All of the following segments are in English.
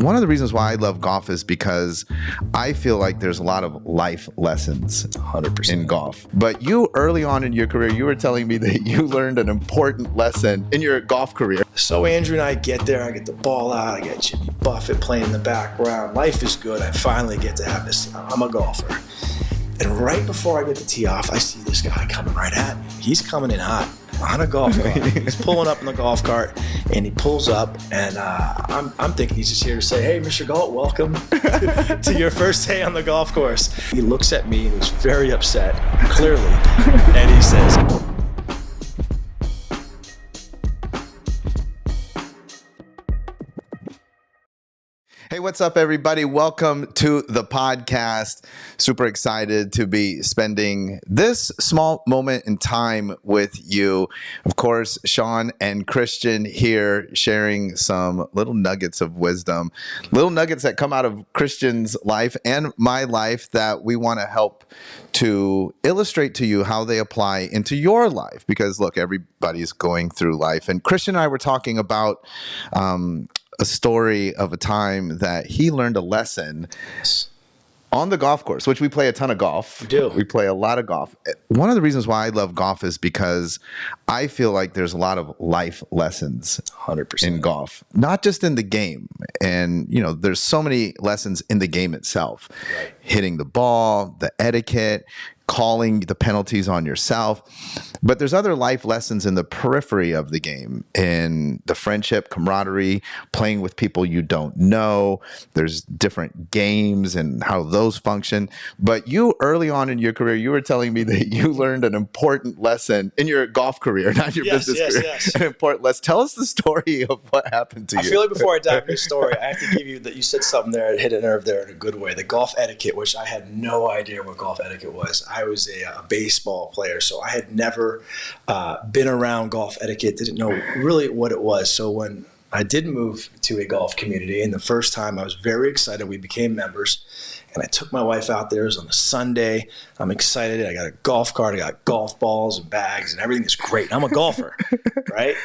One of the reasons why I love golf is because I feel like there's a lot of life lessons 100% in golf. But you, early on in your career, you were telling me that you learned an important lesson in your golf career. So Andrew and I get there, I get the ball out, I get Jimmy Buffett playing in the background. Life is good. I finally get to have this. I'm a golfer. And right before I get to tee off, I see this guy coming right at me. He's coming in hot on a golf cart. He's pulling up in the golf cart, and he pulls up, and I'm thinking he's just here to say, hey, Mr. Galt, welcome to your first day on the golf course. He looks at me, and he's very upset, clearly, and he says, Hey, what's up, everybody? Welcome to the podcast. Super excited to be spending this small moment in time with you. Of course, Shawn and Christian here sharing some little nuggets of wisdom, little nuggets that come out of Christian's life and my life that we want to help to illustrate to you how they apply into your life. Because look, everybody's going through life. And Christian and I were talking about a story of a time that he learned a lesson on the golf course, which we play a ton of golf. We do. We play a lot of golf. One of the reasons why I love golf is because I feel like there's a lot of life lessons 100% in golf, not just in the game. And, you know, there's so many lessons in the game itself. Right. Hitting the ball, the etiquette, calling the penalties on yourself. But there's other life lessons in the periphery of the game, in the friendship, camaraderie, playing with people you don't know. There's different games and how those function. But you, early on in your career, you were telling me that you learned an important lesson in your golf career, not your business career. Yes. An important lesson. Tell us the story of what happened to you. I feel like before I dive into the story, I have to give you that you said something there, hit a nerve there in a good way. The golf etiquette, which I had no idea what golf etiquette was. I was a baseball player, so I had never been around golf etiquette, didn't know really what it was. So when I did move to a golf community, and the first time I was very excited, we became members, and I took my wife out there. It was on a Sunday. I'm excited. I got a golf cart. I got golf balls and bags, and everything is great. I'm a golfer, right?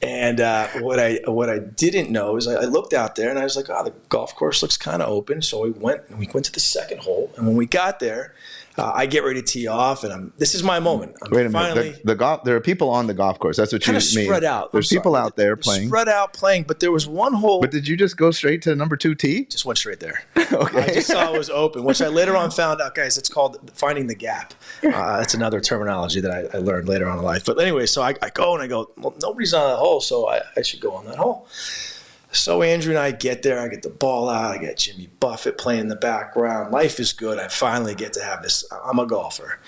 And what I didn't know is I looked out there, and I was like, oh, the golf course looks kind of open. So we went to the second hole, and when we got there, I get ready to tee off, and this is my moment. Wait a minute. The golf. There are people on the golf course. That's what you mean. Kind of spread out. There's people out there playing. Spread out playing, but there was one hole. But did you just go straight to number 2 tee? Just went straight there. Okay. I just saw it was open, which I later on found out, guys, it's called finding the gap. That's another terminology that I learned later on in life. But anyway, so I go, well, nobody's on that hole, so I should go on that hole. So Andrew and I get there, I get the ball out, I get Jimmy Buffett playing in the background. Life is good. I finally get to have this. I'm a golfer.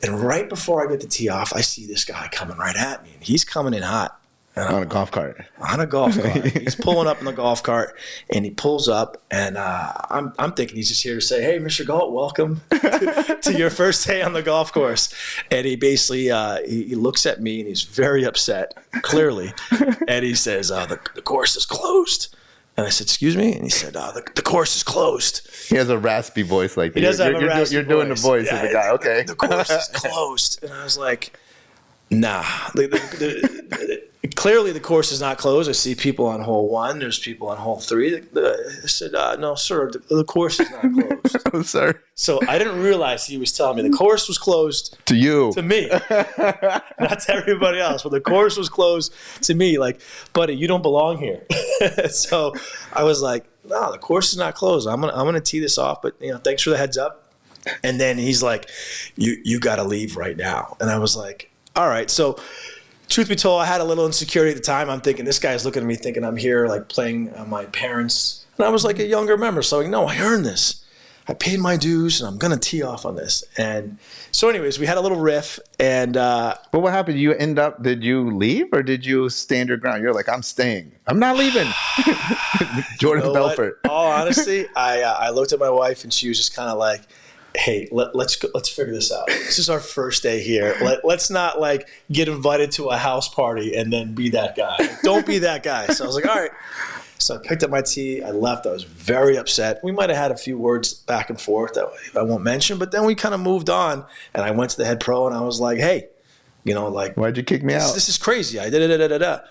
And right before I get to tee off, I see this guy coming right at me, and he's coming in hot. On a golf cart. On a golf cart. He's pulling up in the golf cart, and he pulls up, and I'm thinking he's just here to say, hey, Mr. Galt, welcome to your first day on the golf course. And he basically he looks at me, and he's very upset, clearly, and he says, the course is closed. And I said, excuse me? And he said, the course is closed. He has a raspy voice like that. He does have a raspy You're doing the voice yeah, of the guy. Okay. The course is closed. And I was like, nah. Clearly, the course is not closed. I see people on hole 1. There's people on hole 3. I said, no, sir, the course is not closed. Oh, sir. So I didn't realize he was telling me the course was closed. To you. To me. Not to everybody else, but the course was closed to me. Like, buddy, you don't belong here. So I was like, no, the course is not closed. I'm gonna tee this off, but thanks for the heads up. And then he's like, you got to leave right now. And I was like, all right. So truth be told, I had a little insecurity at the time. I'm thinking, this guy's looking at me thinking I'm here like playing my parents. And I was like a younger member. So no, I earned this. I paid my dues, and I'm going to tee off on this. And so anyways, we had a little riff. And but what happened? Did you leave, or did you stand your ground? You're like, I'm staying. I'm not leaving. Jordan Belfort. All honesty, I looked at my wife, and she was just kind of like, hey, let's figure this out. This is our first day here. Let's not like get invited to a house party and then be that guy. Don't be that guy. So I was like, all right. So I picked up my tee. I left. I was very upset. We might have had a few words back and forth that I won't mention, but then we kind of moved on, and I went to the head pro, and I was like, hey, like, why'd you kick me out? This is crazy. I did it.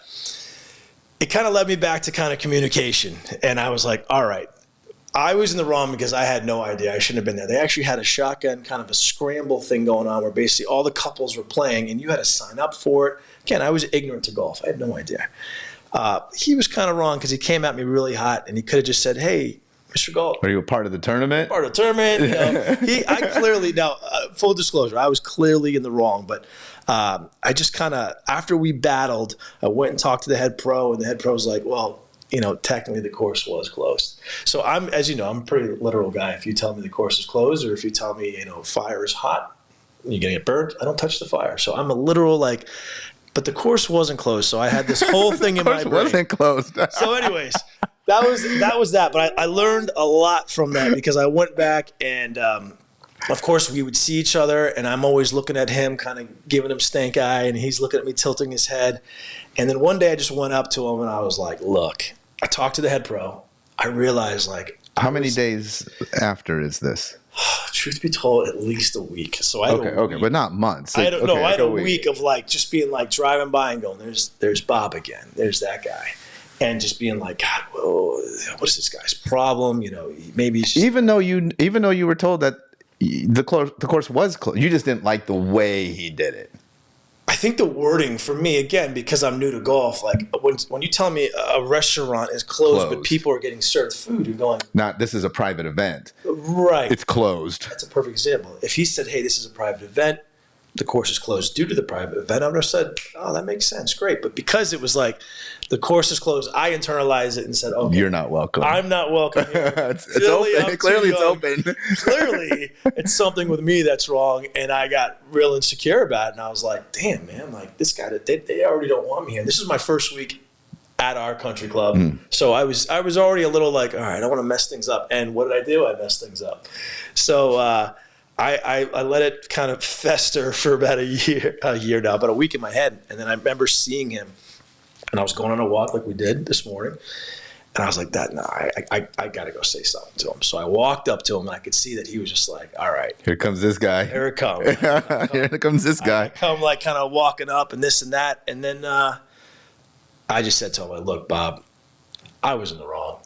it kind of led me back to kind of communication. And I was like, all right, I was in the wrong because I had no idea. I shouldn't have been there. They actually had a shotgun kind of a scramble thing going on where basically all the couples were playing and you had to sign up for it. Again, I was ignorant to golf. I had no idea. He was kind of wrong because he came at me really hot and he could have just said, hey, Mr. Galt. Are you a part of the tournament? Part of the tournament. I clearly, now, full disclosure, I was clearly in the wrong, but I just kind of, after we battled, I went and talked to the head pro and the head pro was like, well, technically the course was closed. So as you know, I'm a pretty literal guy. If you tell me the course is closed or if you tell me, fire is hot, you're going to get burned, I don't touch the fire. So I'm a literal but the course wasn't closed. So I had this whole thing in my brain. It wasn't closed. So anyways, that was that. But I learned a lot from that because I went back and, of course, we would see each other and I'm always looking at him, kind of giving him stank eye and he's looking at me tilting his head. And then one day I just went up to him and I was like, look, I talked to the head pro. I realized how many days after is this? Truth be told, at least a week. So I okay, but not months. I had a week of just being driving by and going, there's Bob again. There's that guy. And just being like, God, whoa, what is this guy's problem? Maybe he's just, even though you were told that the course was closed, you just didn't like the way he did it. I think the wording for me, again, because I'm new to golf, when you tell me a restaurant is closed, but people are getting served food, you're going, this is a private event. Right. It's closed. That's a perfect example. If he said, hey, this is a private event, the course is closed due to the private event, I would have said, oh, that makes sense. Great. But because it was the course is closed, I internalized it and said, okay. You're not welcome. I'm not welcome here. It's open. Clearly it's open. Clearly it's something with me that's wrong. And I got real insecure about it. And I was like, damn, man, this guy, they already don't want me here. This is my first week at our country club. So I was already a little all right, I don't want to mess things up. And what did I do? I messed things up. So, I let it kind of fester for about a year now, about a week in my head. And then I remember seeing him and I was going on a walk like we did this morning. And I was like, I got to go say something to him. So I walked up to him and I could see that he was just like, all right. Here comes this guy. Here it comes. Here comes this guy. I come kind of walking up and this and that. And then I just said to him, look, Bob, I was in the wrong.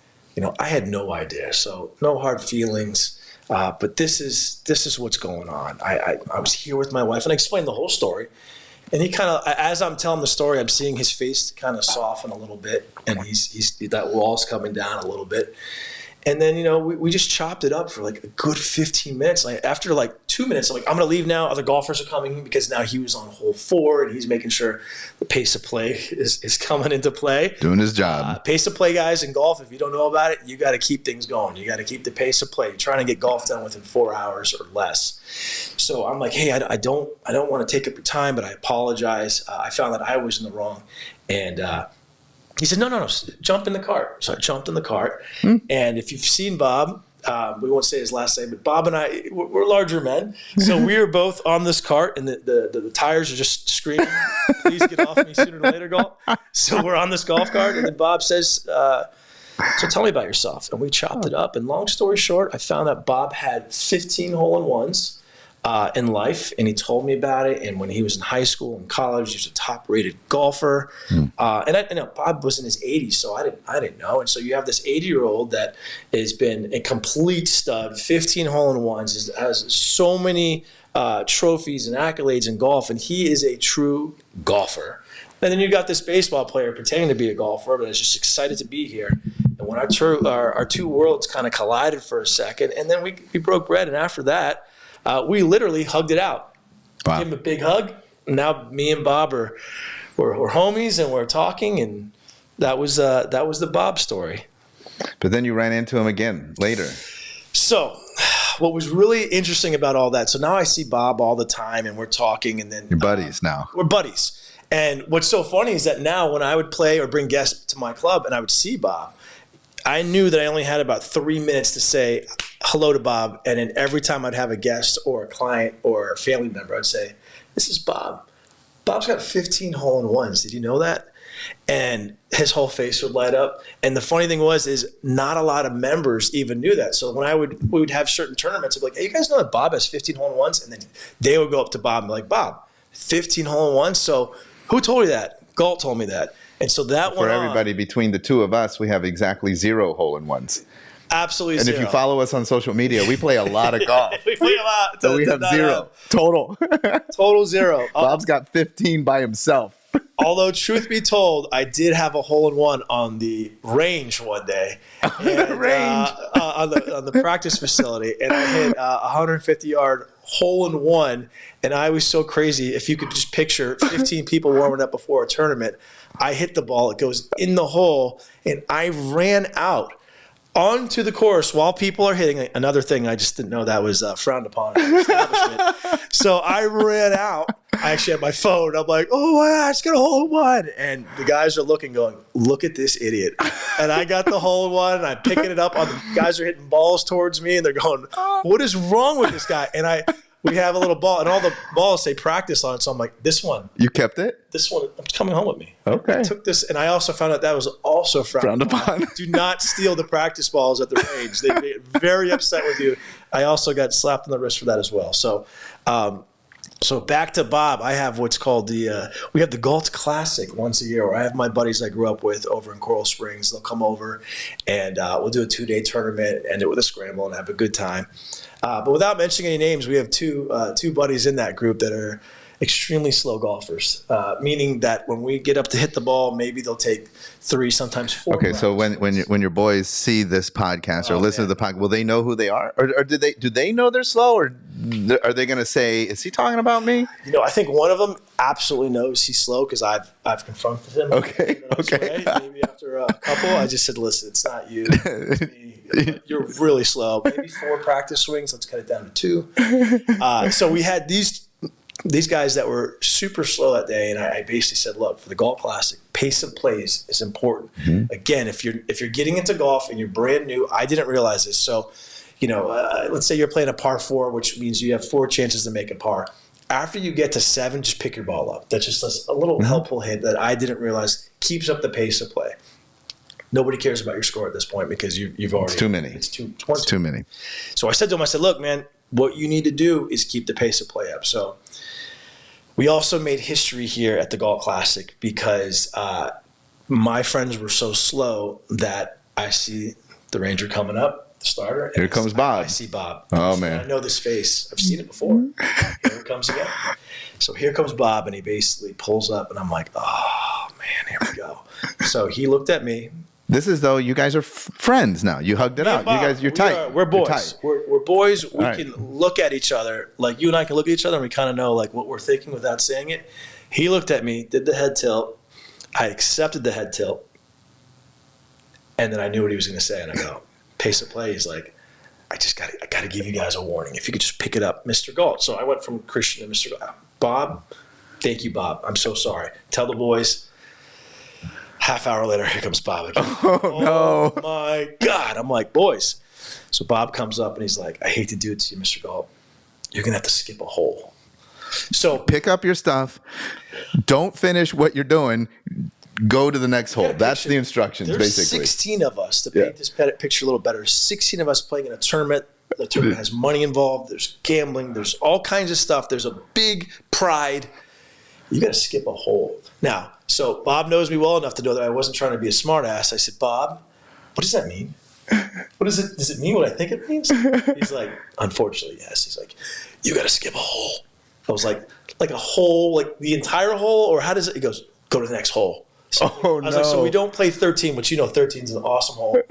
I had no idea. So no hard feelings. But this is what's going on. I was here with my wife and I explained the whole story. And he kind of, as I'm telling the story, I'm seeing his face kind of soften a little bit, and he's that wall's coming down a little bit. And then, we just chopped it up for a good 15 minutes. After 2 minutes, I'm going to leave now. Other golfers are coming because now he was on hole 4 and he's making sure the pace of play is coming into play. Doing his job. Pace of play, guys, in golf, if you don't know about it, you got to keep things going. You got to keep the pace of play. You're trying to get golf done within 4 hours or less. So I'm like, hey, I don't want to take up your time, but I apologize. I found that I was in the wrong. And he said, no, jump in the cart. So I jumped in the cart. And if you've seen Bob, we won't say his last name, but Bob and I, we're larger men. So we were both on this cart, and the tires are just screaming, please get off me sooner or later, golf. So we're on this golf cart, and then Bob says, so tell me about yourself. And we chopped it up. And long story short, I found that Bob had 15 hole-in-ones in life, and he told me about it. And when he was in high school and college, he was a top-rated golfer. And I know Bob was in his 80s, so I didn't know. And so you have this 80-year-old that has been a complete stud, 15 hole-in-ones, has so many trophies and accolades in golf, and he is a true golfer. And then you got this baseball player pretending to be a golfer, but is just excited to be here. And when our two worlds kind of collided for a second, and then we broke bread, and after that, we literally hugged it out. Wow. Gave him a big hug. Now me and Bob we're homies and we're talking, and that was the Bob story. But then you ran into him again later. So what was really interesting about all that, so now I see Bob all the time and we're talking, and then you're buddies now. We're buddies. And what's so funny is that now when I would play or bring guests to my club and I would see Bob, I knew that I only had about 3 minutes to say hello to Bob. And then every time I'd have a guest or a client or a family member, I'd say, this is Bob. Bob's got 15 hole-in-ones. Did you know that? And his whole face would light up. And the funny thing is not a lot of members even knew that. So when we would have certain tournaments, I'd be like, hey, you guys know that Bob has 15 hole-in-ones? And then they would go up to Bob and be like, Bob, 15 hole-in-ones? So who told you that? Galt told me that. And so that For everybody, between the two of us, we have exactly 0 hole-in-ones. Absolutely and zero. if you follow us on social media, we play a lot of golf. We play a lot. So we have 0 total. Total 0. Bob's got 15 by himself. Although, truth be told, I did have a hole-in-one on the range one day. On the practice facility. And I hit a 150-yard hole-in-one. And I was so crazy. If you could just picture 15 people warming up before a tournament, I hit the ball. It goes in the hole. And I ran out onto the course while people are hitting. Another thing, I just didn't know that was frowned upon in the establishment. So I ran out. I actually had my phone. I'm like, oh my gosh, got a hole-in-one. And the guys are looking, going, look at this idiot. And I got the hole-in-one, and I'm picking it up. The guys are hitting balls towards me, and they're going, what is wrong with this guy? And we have a little ball, and all the balls say practice on it. So I'm like, this one. You kept it? This one, I'm coming home with me. Okay. I took this, and I also found out that was also frowned upon. Do not steal the practice balls at the range. They get very upset with you. I also got slapped on the wrist for that as well. So, so back to Bob. I have what's called we have the Galt Classic once a year, where I have my buddies I grew up with over in Coral Springs. They'll come over, and we'll do a 2-day tournament, end it with a scramble, and have a good time. But without mentioning any names, we have two buddies in that group that are extremely slow golfers, meaning that when we get up to hit the ball, maybe they'll take 3, sometimes 4. Okay, so when your boys see this podcast or listen to the podcast, will they know who they are, or do they know they're slow, or are they going to say, "Is he talking about me"? I think one of them absolutely knows he's slow because I've confronted him. Okay. Maybe after a couple, I just said, "Listen, it's not you. It's me. You're really slow. Maybe 4 practice swings. Let's cut it down to 2." So we had these guys that were super slow that day, and I basically said, look, for the Golf Classic, pace of plays is important. Mm-hmm. Again, if you're getting into golf and you're brand new, I didn't realize this. So, let's say you're playing a par 4, which means you have 4 chances to make a par. After you get to 7, just pick your ball up. That's just a little helpful hint that I didn't realize keeps up the pace of play. Nobody cares about your score at this point because you've already. It's too many. It's too many. So I said to him, look, man, what you need to do is keep the pace of play up. So we also made history here at the Galt Classic because my friends were so slow that I see the Ranger coming up, the starter. Here comes Bob. I see Bob. Oh, man. I know this face. I've seen it before. Here it comes again. So here comes Bob, and he basically pulls up, and I'm like, oh, man, here we go. So he looked at me. This is though you guys are friends now. You hugged it out. Bob, You're tight. We're boys. Tight. We're boys. We right. can look at each other. Like you and I can look at each other, and we kind of know like what we're thinking without saying it. He looked at me, did the head tilt. I accepted the head tilt, and then I knew what he was going to say. And I go, pace of play. He's like, I got to give you guys a warning. If you could just pick it up, Mr. Galt. So I went from Christian to Mr. Galt. Bob, thank you, Bob. I'm so sorry. Tell the boys. Half hour later, here comes Bob again. Oh, no. My God. I'm like, boys. So Bob comes up and he's like, I hate to do it to you, Mr. Galt. You're going to have to skip a hole. So pick up your stuff. Don't finish what you're doing. Go to the next hole. That's the instructions, there's basically. 16 of us, to paint this picture a little better, 16 of us playing in a tournament. The tournament has money involved. There's gambling. There's all kinds of stuff. There's a big pride. You got to skip a hole. Now, so Bob knows me well enough to know that I wasn't trying to be a smart ass. I said, Bob, what does that mean? What is it? Does it mean what I think it means? He's like, unfortunately, yes. He's like, you got to skip a hole. I was like a hole, like the entire hole, or how does it? He goes, go to the next hole. So I was like, so we don't play 13, which 13 is an awesome hole.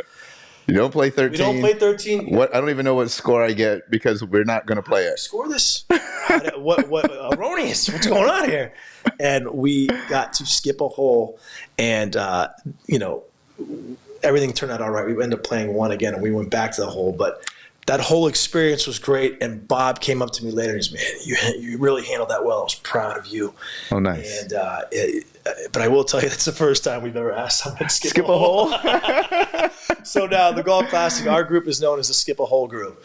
You don't play 13. We don't play 13. What? I don't even know what score I get because we're not going to play it. Score this. What erroneous? What's going on here? And we got to skip a hole, and everything turned out all right. We ended up playing one again, and we went back to the hole. But that whole experience was great. And Bob came up to me later and he's, man, you really handled that well. I was proud of you. Oh, nice. And but I will tell you, that's the first time we've ever asked someone to skip a hole. So now the Golf Classic, our group is known as the Skip a Hole group,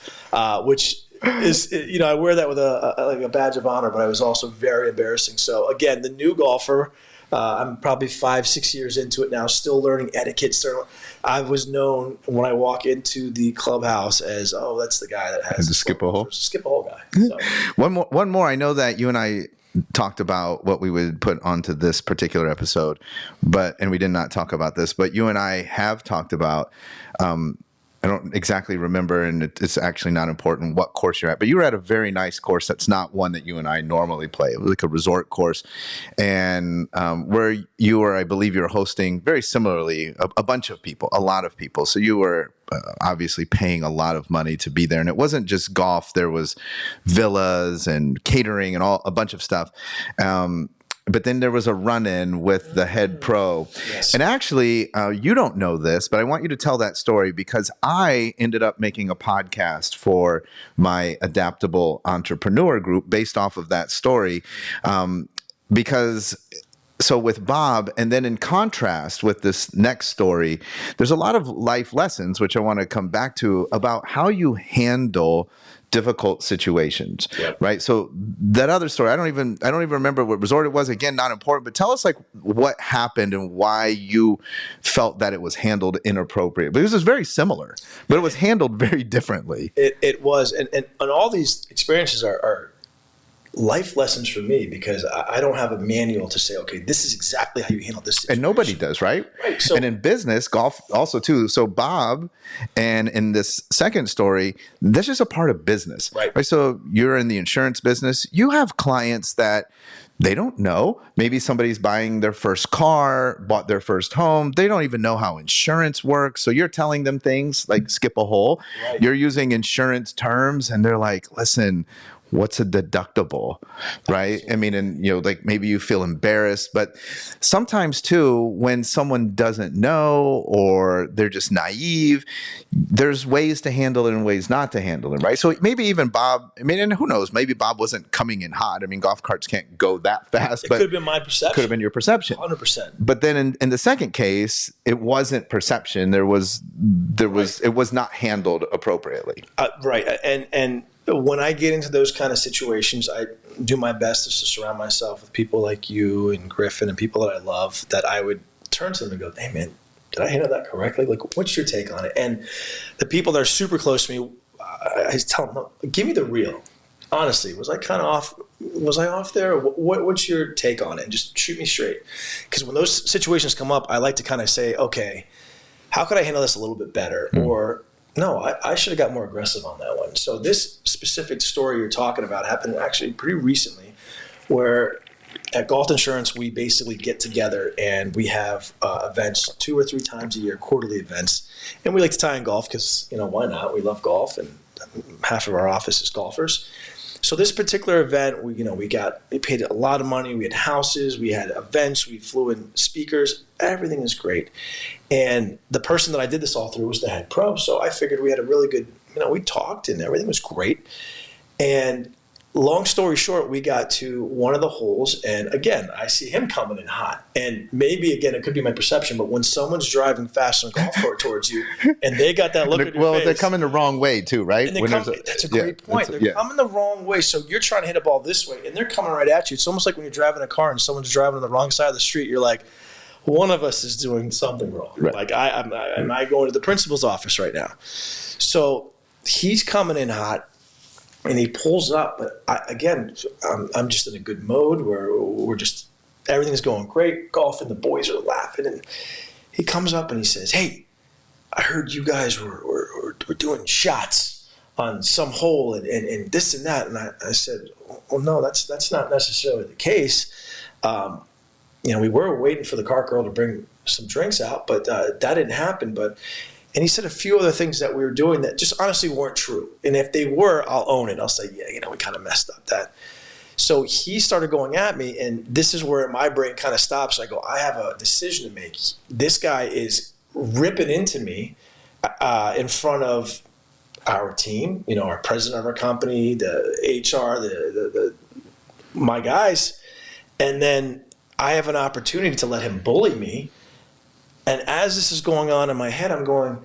which is, I wear that with a badge of honor, but I was also very embarrassing. So again, the new golfer, I'm probably 5-6 years into it now, still learning etiquette. I was known when I walk into the clubhouse as, that's the guy that has the skip a hole. Skip a hole guy. So. One more. I know that you and I talked about what we would put onto this particular episode, and we did not talk about this, but you and I have talked about, I don't exactly remember, and it's actually not important what course you're at, but you were at a very nice course that's not one that you and I normally play. It was like a resort course, and where you were, I believe you were hosting very similarly a bunch of people, a lot of people. So you were obviously paying a lot of money to be there, and it wasn't just golf. There was villas and catering and a bunch of stuff. But then there was a run-in with the head pro. Yes. And actually, you don't know this, but I want you to tell that story because I ended up making a podcast for my adaptable entrepreneur group based off of that story. So with Bob, and then in contrast with this next story, there's a lot of life lessons, which I want to come back to, about how you handle difficult situations, Yep. right? So that other story, I don't even remember what resort it was. Again, not important, but tell us like what happened and why you felt that it was handled inappropriate. Because it's very similar, but it was handled very differently. It was, and all these experiences are life lessons for me because I don't have a manual to say, okay, this is exactly how you handle this situation. And nobody does, right? Right. So, and in business, golf also too. So Bob, and in this second story, that's just a part of business. Right. So you're in the insurance business. You have clients that they don't know. Maybe somebody's buying their first car, bought their first home. They don't even know how insurance works. So you're telling them things like skip a hole. Right. You're using insurance terms and they're like, listen, what's a deductible, right? I mean, and like maybe you feel embarrassed, but sometimes too, when someone doesn't know or they're just naive, there's ways to handle it and ways not to handle it, right? So maybe even Bob, I mean, and who knows, maybe Bob wasn't coming in hot. I mean, golf carts can't go that fast. It could have been my perception. Could have been your perception. 100%. But then in the second case, it wasn't perception. It was not handled appropriately. Right. And when I get into those kind of situations, I do my best to surround myself with people like you and Griffin and people that I love, that I would turn to them and go, hey, man, did I handle that correctly? Like, what's your take on it? And the people that are super close to me, I tell them, look, give me the real. Honestly, was I kind of off? Was I off there? What's your take on it? And just shoot me straight. Because when those situations come up, I like to kind of say, okay, how could I handle this a little bit better? Or no, I should have got more aggressive on that one. So this specific story you're talking about happened actually pretty recently, where at Golf Insurance, we basically get together and we have events 2 or 3 times a year, quarterly events. And we like to tie in golf because, why not? We love golf and half of our office is golfers. So this particular event, we paid a lot of money. We had houses, we had events, we flew in speakers. Everything is great. And the person that I did this all through was the head pro. So I figured we had a really good, we talked and everything was great. And long story short, we got to one of the holes, and again, I see him coming in hot. And maybe, again, it could be my perception, but when someone's driving fast on a golf cart towards you, and they got that look on your face. They're coming the wrong way too, right? That's a great point. They're coming the wrong way. So you're trying to hit a ball this way, and they're coming right at you. It's almost like when you're driving a car and someone's driving on the wrong side of the street, you're like, one of us is doing something wrong. Right. Like, am I going to the principal's office right now? So he's coming in hot. And he pulls up, but I'm just in a good mode where everything's going great, golfing, the boys are laughing, and he comes up and he says, "Hey, I heard you guys were doing shots on some hole and this and that." And I said, "Well, no, that's not necessarily the case. We were waiting for the cart girl to bring some drinks out, but that didn't happen." And he said a few other things that we were doing that just honestly weren't true. And if they were, I'll own it. I'll say, yeah, we kind of messed up that. So he started going at me, and this is where my brain kind of stops. I go, I have a decision to make. This guy is ripping into me in front of our team, our president of our company, the HR, my guys. And then I have an opportunity to let him bully me. And as this is going on in my head, I'm going,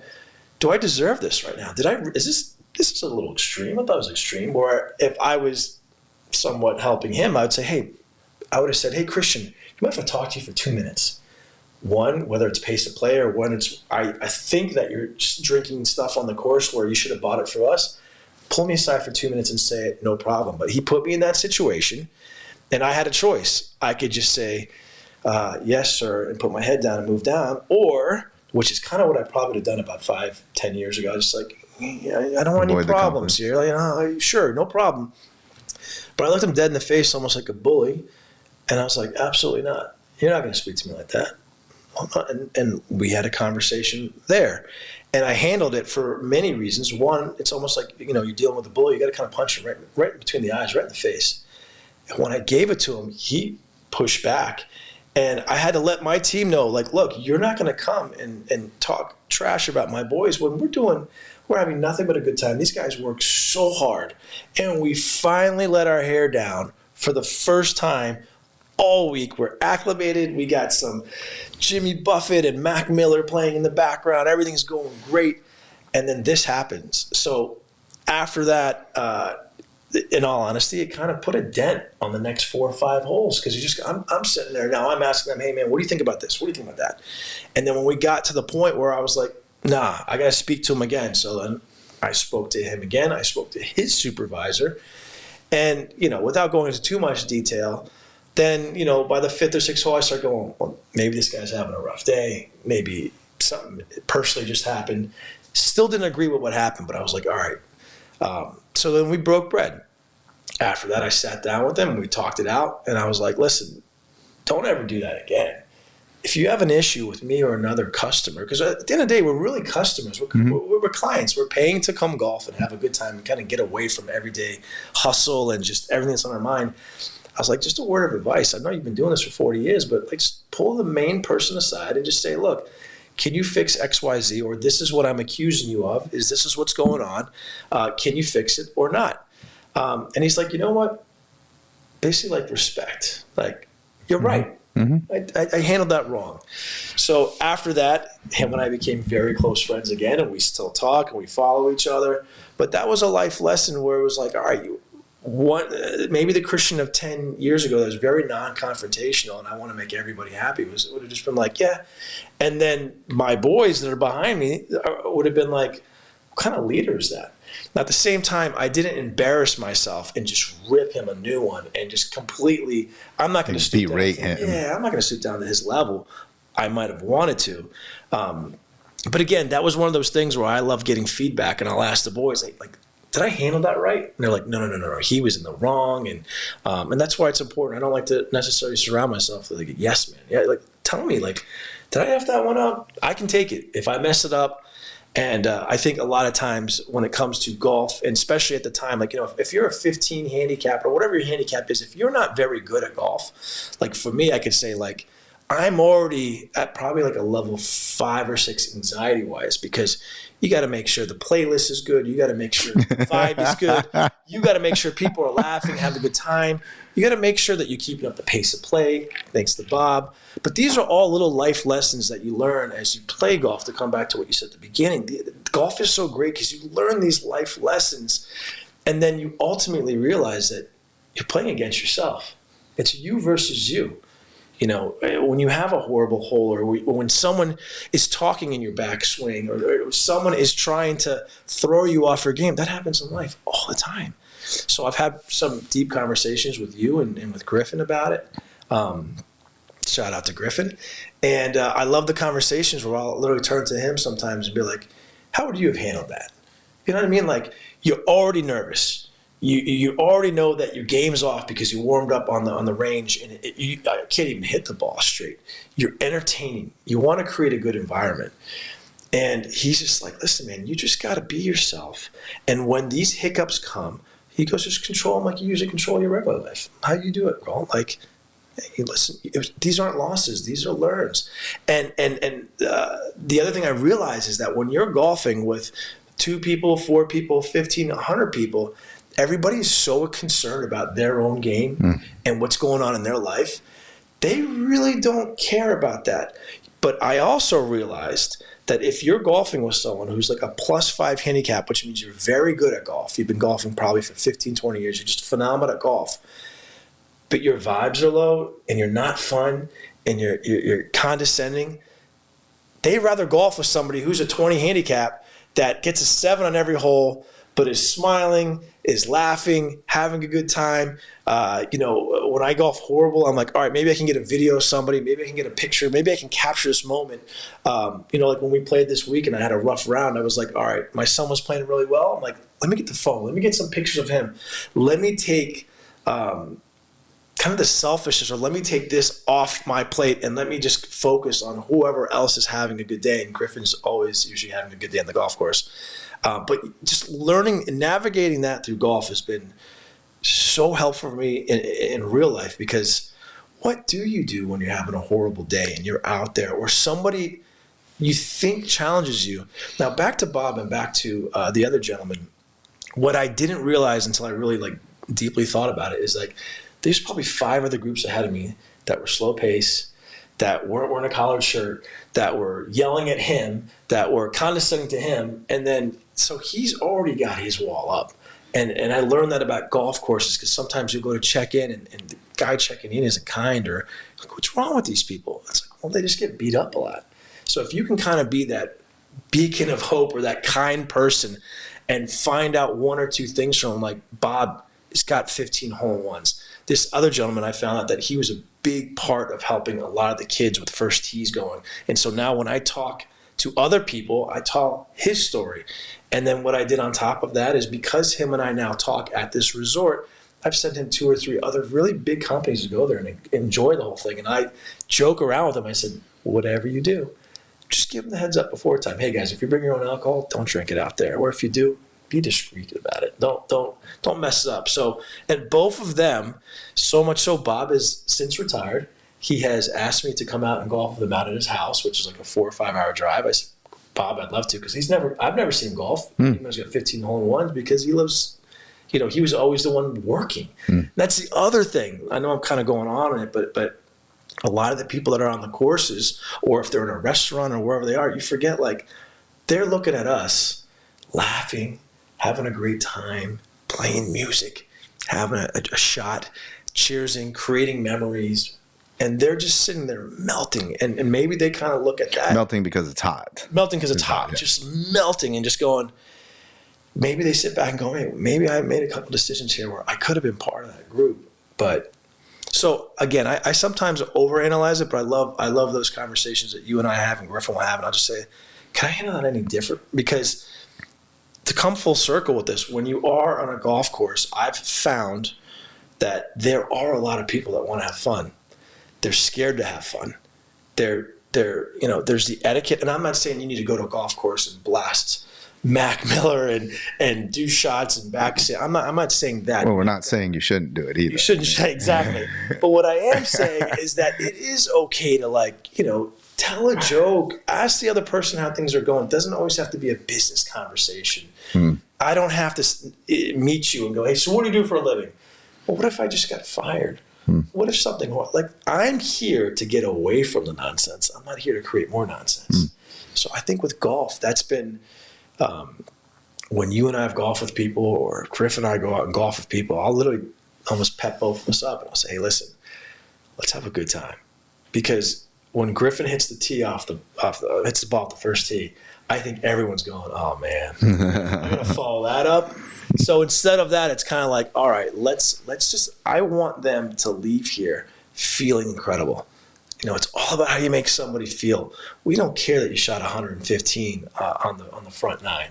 do I deserve this right now? This is a little extreme. I thought it was extreme. Or if I was somewhat helping him, I would have said, hey, Christian, you mind if I talk to you for 2 minutes? One, whether it's pace of play or when it's, I think that you're drinking stuff on the course where you should have bought it for us. Pull me aside for 2 minutes and say it, no problem. But he put me in that situation. And I had a choice. I could just say, yes, sir, and put my head down and move down, or, which is kind of what I probably would have done about 5-10 years ago. Just like, I don't want any problems here. Like, sure, no problem. But I looked him dead in the face, almost like a bully. And I was like, absolutely not. You're not going to speak to me like that. And we had a conversation there. And I handled it for many reasons. One, it's almost like, you're dealing with a bully. You got to kind of punch him right between the eyes, right in the face. And when I gave it to him, he pushed back. And I had to let my team know, like, look, you're not going to come and talk trash about my boys when we're having nothing but a good time. These guys work so hard. And we finally let our hair down for the first time all week. We're acclimated. We got some Jimmy Buffett and Mac Miller playing in the background. Everything's going great. And then this happens. So after that, in all honesty, it kind of put a dent on the next 4 or 5 holes because I'm sitting there now. I'm asking them, hey, man, what do you think about this? What do you think about that? And then when we got to the point where I was like, nah, I got to speak to him again. So then I spoke to him again. I spoke to his supervisor. And, without going into too much detail, then, by the 5th or 6th hole, I start going, well, maybe this guy's having a rough day. Maybe something personally just happened. Still didn't agree with what happened, but I was like, all right. So then we broke bread. After that, I sat down with him and we talked it out. And I was like, listen, don't ever do that again. If you have an issue with me or another customer, because at the end of the day, we're really customers. We're clients. We're paying to come golf and have a good time and kind of get away from everyday hustle and just everything that's on our mind. I was like, just a word of advice. I know you've been doing this for 40 years, but like, just pull the main person aside and just say, look, can you fix X, Y, Z? Or this is what I'm accusing you of. This is what's going on. Can you fix it or not? And he's like, you know what? Basically, like, respect. Like, you're right. I handled that wrong. So after that, him and I became very close friends again, and we still talk and we follow each other. But that was a life lesson where it was like, all right, maybe the Christian of 10 years ago that was very non-confrontational and I want to make everybody happy would have just been like, yeah. And then my boys that are behind me would have been like, what kind of leader is that? Now, at the same time, I didn't embarrass myself and just rip him a new one and just completely, I'm not going to stoop down. Yeah, I'm not going to stoop down to his level. I might have wanted to. But again, that was one of those things where I love getting feedback, and I'll ask the boys, like, did I handle that right? And they're like, no, he was in the wrong. And that's why it's important. I don't like to necessarily surround myself with like a yes man. Yeah, like, tell me, like, did I F that one up? I can take it if I mess it up. And I think a lot of times when it comes to golf, and especially at the time, like, if you're a 15 handicap or whatever your handicap is, if you're not very good at golf, like for me, I could say like, I'm already at probably like a level 5 or 6 anxiety wise, because you got to make sure the playlist is good. You got to make sure the vibe is good. You got to make sure people are laughing, having a good time. You got to make sure that you're keeping up the pace of play, thanks to Bob. But these are all little life lessons that you learn as you play golf, to come back to what you said at the beginning. Golf is so great because you learn these life lessons, and then you ultimately realize that you're playing against yourself. It's you versus you. When you have a horrible hole, or when someone is talking in your backswing, or someone is trying to throw you off your game, that happens in life all the time. So I've had some deep conversations with you and with Griffin about it. Shout out to Griffin. And I love the conversations where I'll literally turn to him sometimes and be like, how would you have handled that? You know what I mean? Like, you're already nervous. You already know that your game's off because you warmed up on the range and you can't even hit the ball straight. You're entertaining. You want to create a good environment. And he's just like, listen, man, you just got to be yourself. And when these hiccups come, he goes, just control them like you usually control your regular life. How do you do it, bro? Like, hey, listen, these aren't losses. These are learns. And the other thing I realize is that when you're golfing with 2 people, 4 people, 15, 100 people, everybody is so concerned about their own game and what's going on in their life. They really don't care about that. But I also realized that if you're golfing with someone who's like a +5 handicap, which means you're very good at golf, you've been golfing probably for 15, 20 years, you're just phenomenal at golf, but your vibes are low and you're not fun and you're condescending, they'd rather golf with somebody who's a 20 handicap that gets a 7 on every hole, but is smiling, is laughing, having a good time. When I golf horrible, I'm like, all right, maybe I can get a video of somebody, maybe I can get a picture, maybe I can capture this moment. Like when we played this week and I had a rough round, I was like, all right, my son was playing really well. I'm like, let me get the phone, let me get some pictures of him. Let me take kind of the selfishness, or let me take this off my plate and let me just focus on whoever else is having a good day. And Griffin's always usually having a good day on the golf course. But just learning and navigating that through golf has been so helpful for me in real life, because what do you do when you're having a horrible day and you're out there, or somebody you think challenges you? Now, back to Bob and back to the other gentleman, what I didn't realize until I really deeply thought about it is there's probably 5 other groups ahead of me that were slow pace, that weren't wearing a collared shirt, that were yelling at him, that were condescending to him. And then, so he's already got his wall up. And I learned that about golf courses, because sometimes you go to check in and the guy checking in isn't kind, or like, what's wrong with these people? It's like, well, they just get beat up a lot. So if you can kind of be that beacon of hope or that kind person and find out 1 or 2 things from him, like Bob has got 15 hole-in-ones. This other gentleman, I found out that he was a big part of helping a lot of the kids with first tees going. And so now when I talk to other people, I tell his story. And then what I did on top of that is, because him and I now talk at this resort, I've sent him 2 or 3 other really big companies to go there and enjoy the whole thing. And I joke around with him. I said, whatever you do, just give them the heads up before time. Hey guys, if you bring your own alcohol, don't drink it out there. Or if you do, be discreet about it. Don't mess it up. So, and both of them, so much so, Bob is since retired. He has asked me to come out and golf with him out at his house, which is like a 4 or 5 hour drive. I said, Bob, I'd love to, because I've never seen him golf. He's got 15 hole-in-ones because he lives, he was always the one working. That's the other thing. I know I'm kind of going on it, but a lot of the people that are on the courses, or if they're in a restaurant or wherever they are, you forget, they're looking at us, laughing, having a great time, playing music, having a shot, cheersing, creating memories. And they're just sitting there melting. And maybe they kind of look at that. Melting because it's hot. Melting because it's hot. Yeah. Just melting and just going, maybe they sit back and go, hey, maybe I made a couple decisions here where I could have been part of that group. But so again, I sometimes overanalyze it, but I love those conversations that you and I have and Griffin will have. And I'll just say, can I handle that any different? Because to come full circle with this, when you are on a golf course, I've found that there are a lot of people that want to have fun. They're scared to have fun. There's the etiquette, and I'm not saying you need to go to a golf course and blast Mac Miller and do shots and backside. I'm not saying that. Well, we're not saying you shouldn't do it either. You shouldn't, exactly. But what I am saying is that it is okay to tell a joke, ask the other person how things are going. It doesn't always have to be a business conversation. I don't have to meet you and go, hey, so what do you do for a living? Well, what if I just got fired? What if something, I'm here to get away from the nonsense. I'm not here to create more nonsense. So I think with golf, that's been, when you and I have golf with people, or Griff and I go out and golf with people, I'll literally almost pep both of us up and I'll say, hey, listen, let's have a good time. Because when Griffin hits the tee hits the ball at the first tee, I think everyone's going, oh man, I'm going to follow that up. So instead of that, it's kind of like, all right, let's just, I want them to leave here feeling incredible. It's all about how you make somebody feel. We don't care that you shot 115 on the front 9.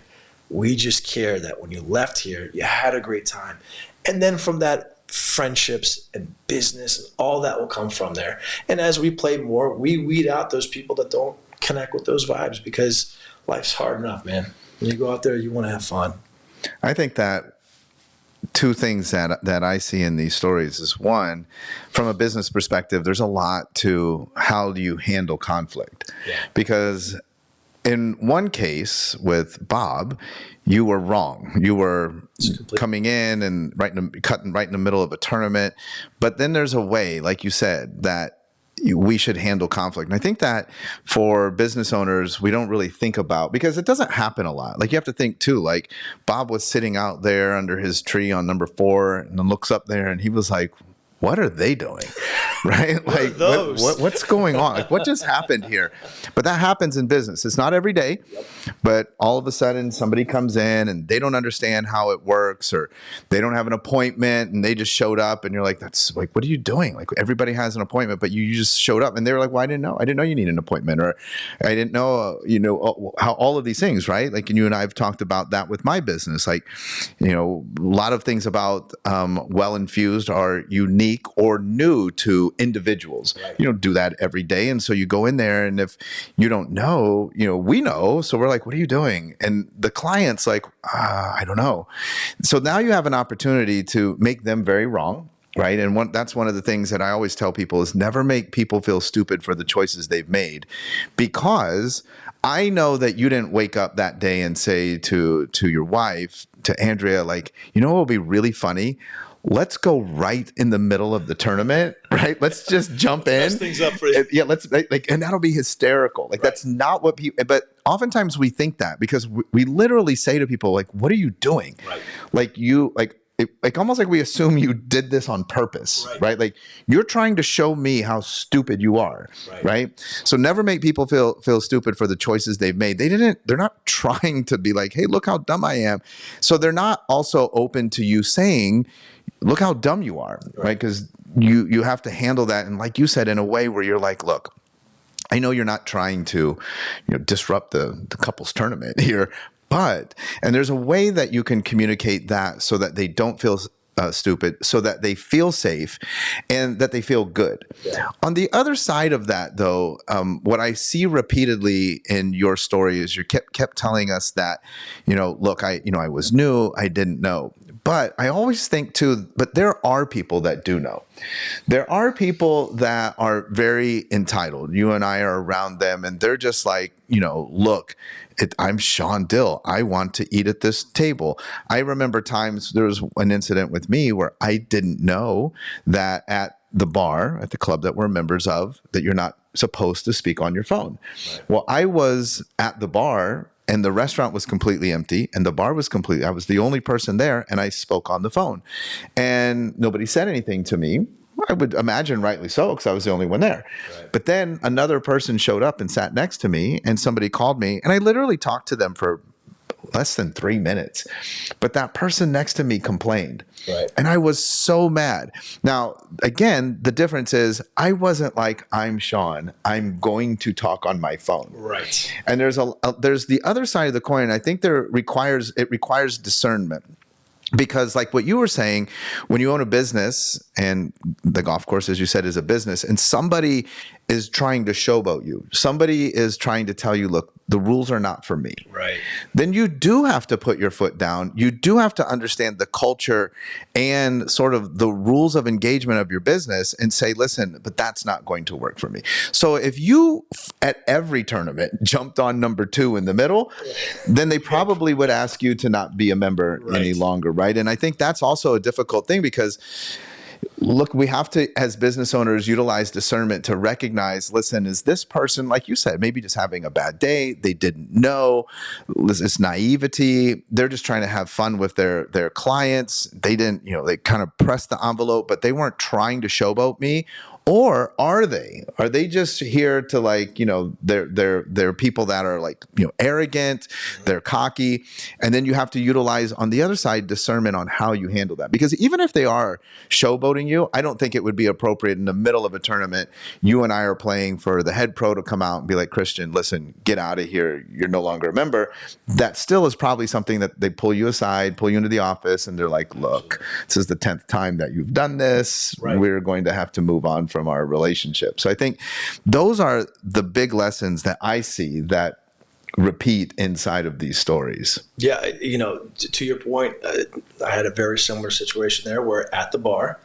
We just care that when you left here, you had a great time. And then from that, friendships and business and all that will come from there. And as we play more, we weed out those people that don't connect with those vibes, because life's hard enough, man. When you go out there, you want to have fun. I think that 2 things that I see in these stories is, one, from a business perspective, there's a lot to how do you handle conflict. Yeah. Because in one case with Bob, you were wrong. You were coming in and cutting right in the middle of a tournament. But then there's a way, like you said, that we should handle conflict. And I think that for business owners, we don't really think about, because it doesn't happen a lot. You have to think too, Bob was sitting out there under his tree on number 4 and then looks up there and he was like, what are they doing? right? What are Like those? what's going on? Like what just happened here? But that happens in business. It's not every day, but all of a sudden somebody comes in and they don't understand how it works, or they don't have an appointment and they just showed up, and you're like, that's like, what are you doing? Like everybody has an appointment, but you just showed up, and they were like, well, I didn't know you need an appointment, or I didn't know, how all of these things, right? Like, and you and I have talked about that with my business. Like, a lot of things about Well Infused are unique or new to individuals. Right. You don't do that every day. And so you go in there, and if you don't know, we know. So we're like, what are you doing? And the client's like, I don't know. So now you have an opportunity to make them very wrong. Right. And that's one of the things that I always tell people is never make people feel stupid for the choices they've made, because I know that you didn't wake up that day and say to your wife, to Andrea, like, what will be really funny? Let's go right in the middle of the tournament, right? Let's just jump in. Mess things up for you. Yeah, let's and that'll be hysterical. Like, that's not what people, but oftentimes we think that because we literally say to people, like, what are you doing? Right. Like almost like we assume you did this on purpose, right? Like you're trying to show me how stupid you are, right? So never make people feel stupid for the choices they've made. They're not trying to be like, hey, look how dumb I am. So they're not also open to you saying, look how dumb you are, right? Because you have to handle that. And like you said, in a way where you're like, look, I know you're not trying to, disrupt the couples tournament here, and there's a way that you can communicate that so that they don't feel stupid, so that they feel safe and that they feel good. Yeah. On the other side of that, though, what I see repeatedly in your story is you kept telling us that, look, I was new, I didn't know. But I always think too, but there are people that do know. There are people that are very entitled. You and I are around them, and they're just like, look, I'm Shawn Dill. I want to eat at this table. I remember times there was an incident with me where I didn't know that at the bar, at the club that we're members of, that you're not supposed to speak on your phone. Right. Well, I was at the bar, and the restaurant was completely empty, and the bar was I was the only person there, and I spoke on the phone. And nobody said anything to me. I would imagine rightly so, because I was the only one there. Right. But then another person showed up and sat next to me, and somebody called me, and I literally talked to them for less than 3 minutes. But that person next to me complained. Right. And I was so mad. Now, again, the difference is I wasn't like, I'm Shawn, I'm going to talk on my phone. Right. And there's the other side of the coin. I think it requires discernment. Because like what you were saying, when you own a business, and the golf course, as you said, is a business, and somebody is trying to showboat you, somebody is trying to tell you, look, the rules are not for me. Right. Then you do have to put your foot down. You do have to understand the culture and sort of the rules of engagement of your business and say, listen, but that's not going to work for me. So if you at every tournament jumped on number 2 in the middle, then they probably would ask you to not be a member any longer. Right. And I think that's also a difficult thing, because look, we have to, as business owners, utilize discernment to recognize, listen, is this person, like you said, maybe just having a bad day? They didn't know. It's naivety. They're just trying to have fun with their clients. They didn't, they kind of pressed the envelope, but they weren't trying to showboat me. Or are they? Are they just here to they're people that are arrogant, they're cocky, and then you have to utilize on the other side discernment on how you handle that. Because even if they are showboating you, I don't think it would be appropriate in the middle of a tournament. You and I are playing for the head pro to come out and be like, Christian, listen, get out of here. You're no longer a member. That still is probably something that they pull you aside, pull you into the office, and they're like, look, this is the 10th time that you've done this. Right. We're going to have to move on from our relationship. So I think those are the big lessons that I see that repeat inside of these stories. Yeah, to your point, I had a very similar situation there where at the bar,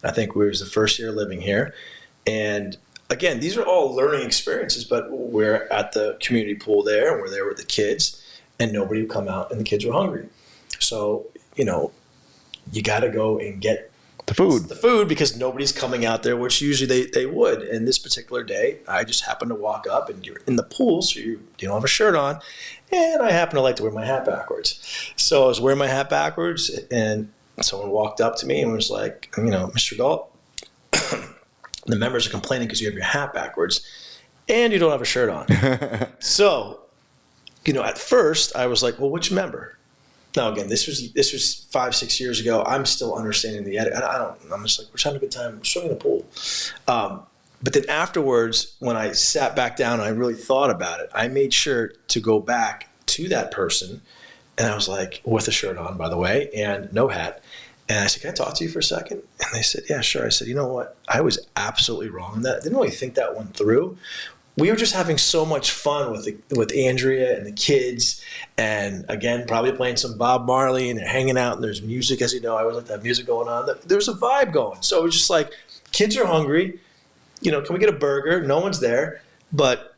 I think we was the first year living here, and again, these are all learning experiences, but we're at the community pool there, and we're there with the kids, and nobody would come out, and the kids were hungry. So, you got to go and get the food because nobody's coming out there, which usually they would. And this particular day, I just happened to walk up, and you're in the pool, so you don't have a shirt on, and I happen to like to wear my hat backwards. So I was wearing my hat backwards, and someone walked up to me and was like, Mr. Galt, The members are complaining because you have your hat backwards and you don't have a shirt on. So, at first I was like, well, which member? Now, again, this was 5-6 years ago. I'm still understanding the etiquette. I'm just like, we're having a good time. We're swimming in the pool. But then afterwards, when I sat back down and I really thought about it, I made sure to go back to that person. And I was like, with a shirt on, by the way, and no hat. And I said, can I talk to you for a second? And they said, yeah, sure. I said, you know what? I was absolutely wrong in that. I didn't really think that one through. We were just having so much fun with Andrea and the kids. And again, probably playing some Bob Marley and they're hanging out and there's music. As you know, I always like to have music going on. There's a vibe going. So it was just like, kids are hungry. Can we get a burger? No one's there. But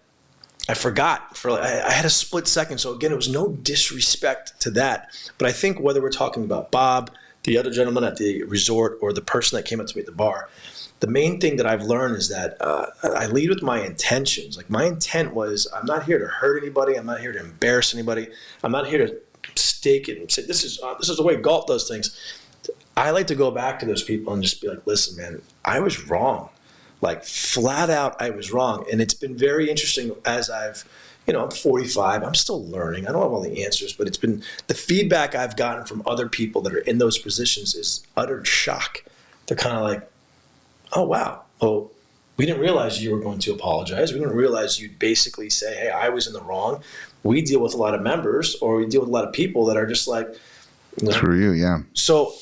I forgot. I had a split second. So again, it was no disrespect to that. But I think whether we're talking about Bob, the other gentleman at the resort, or the person that came up to me at the bar, the main thing that I've learned is that I lead with my intentions. Like, my intent was, I'm not here to hurt anybody. I'm not here to embarrass anybody. I'm not here to stake it and say, this is the way golf does things. I like to go back to those people and just be like, listen, man, I was wrong. Like, flat out, I was wrong. And it's been very interesting as I'm 45. I'm still learning. I don't have all the answers, but it's been the feedback I've gotten from other people that are in those positions is utter shock. They're kind of like, oh, wow. Oh, we didn't realize you were going to apologize. We didn't realize you'd basically say, hey, I was in the wrong. We deal with a lot of members, or we deal with a lot of people that are just like, Screw you, yeah. So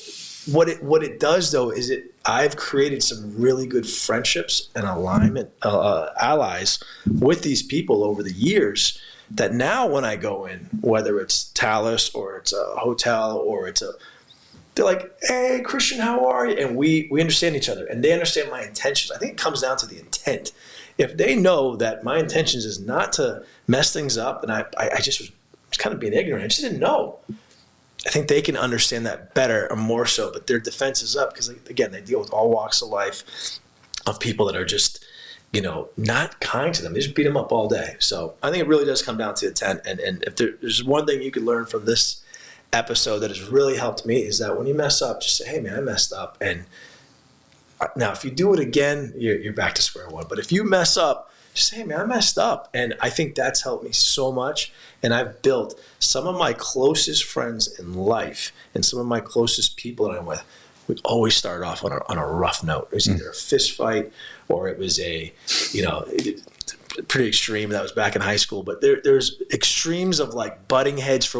what it does, though, is I've created some really good friendships and alignment, allies with these people over the years that now when I go in, whether it's Talus or it's a hotel or they're like, hey, Christian, how are you? And we understand each other and they understand my intentions. I think it comes down to the intent. If they know that my intentions is not to mess things up, and I just was kind of being ignorant, I just didn't know. I think they can understand that better or more so, but their defense is up because, again, they deal with all walks of life of people that are just, not kind to them. They just beat them up all day. So I think it really does come down to intent. And if there's one thing you could learn from this episode that has really helped me is that when you mess up, just say, hey, man, I messed up. And now if you do it again, you're back to square one. But if you mess up, just say, hey, man, I messed up. And I think that's helped me so much. And I've built some of my closest friends in life and some of my closest people that I'm with. We always start off on a rough note. It was either a fist fight or it was pretty extreme. That was back in high school. But there's extremes of like butting heads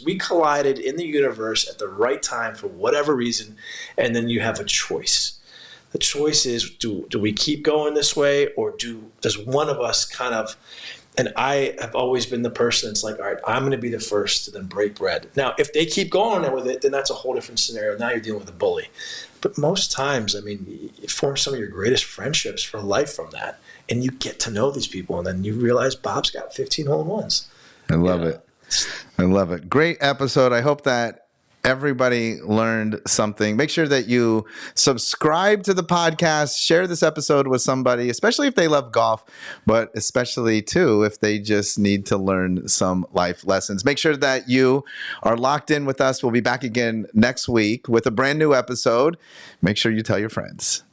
we collided in the universe at the right time for whatever reason. And then you have a choice. The choice is, do we keep going this way, or does one of us kind of, and I have always been the person that's like, all right, I'm going to be the first to then break bread. Now, if they keep going with it, then that's a whole different scenario. Now you're dealing with a bully. But most times, I mean, you form some of your greatest friendships for life from that, and you get to know these people, and then you realize Bob's got 15 hole-in-ones. I love it. I love it. Great episode. I hope that everybody learned something. Make sure that you subscribe to the podcast, share this episode with somebody, especially if they love golf, but especially too if they just need to learn some life lessons. Make sure that you are locked in with us. We'll be back again next week with a brand new episode. Make sure you tell your friends.